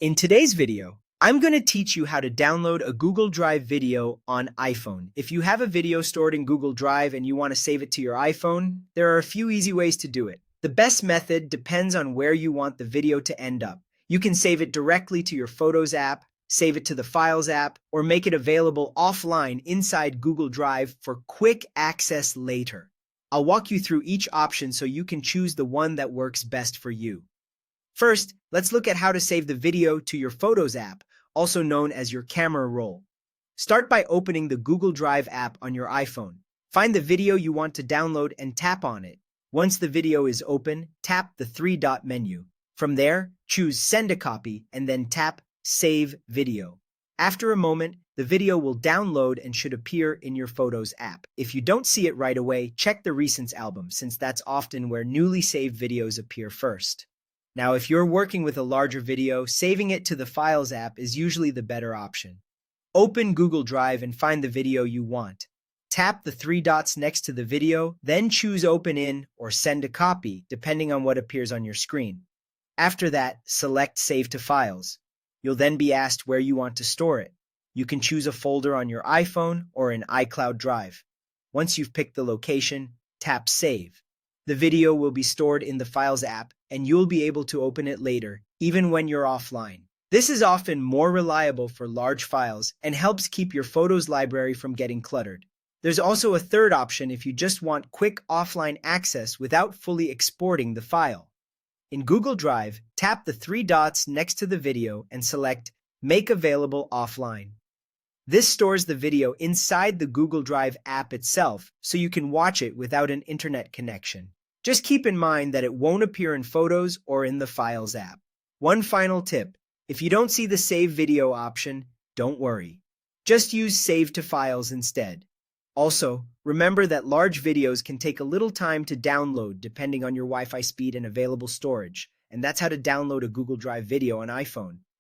In today's video, I'm going to teach you how to download a Google Drive video on iPhone. If you have a video stored in Google Drive and you want to save it to your iPhone, there are a few easy ways to do it. The best method depends on where you want the video to end up. You can save it directly to your Photos app, save it to the Files app, or make it available offline inside Google Drive for quick access later. I'll walk you through each option so you can choose the one that works best for you. First, let's look at how to save the video to your Photos app, also known as your camera roll. Start by opening the Google Drive app on your iPhone. Find the video you want to download and tap on it. Once the video is open, tap the three-dot menu. From there, choose Send a Copy and then tap Save Video. After a moment, the video will download and should appear in your Photos app. If you don't see it right away, check the Recents album, since that's often where newly saved videos appear first. Now, if you're working with a larger video, saving it to the Files app is usually the better option. Open Google Drive and find the video you want. Tap the three dots next to the video, then choose Open in or Send a Copy, depending on what appears on your screen. After that, select Save to Files. You'll then be asked where you want to store it. You can choose a folder on your iPhone or an iCloud Drive. Once you've picked the location, tap Save. The video will be stored in the Files app, and you'll be able to open it later, even when you're offline. This is often more reliable for large files and helps keep your Photos library from getting cluttered. There's also a third option if you just want quick offline access without fully exporting the file. In Google Drive, tap the three dots next to the video and select Make Available Offline. This stores the video inside the Google Drive app itself, so you can watch it without an internet connection. Just keep in mind that it won't appear in Photos or in the Files app. One final tip: if you don't see the Save Video option, don't worry. Just use Save to Files instead. Also, remember that large videos can take a little time to download depending on your Wi-Fi speed and available storage, and that's how to download a Google Drive video on iPhone.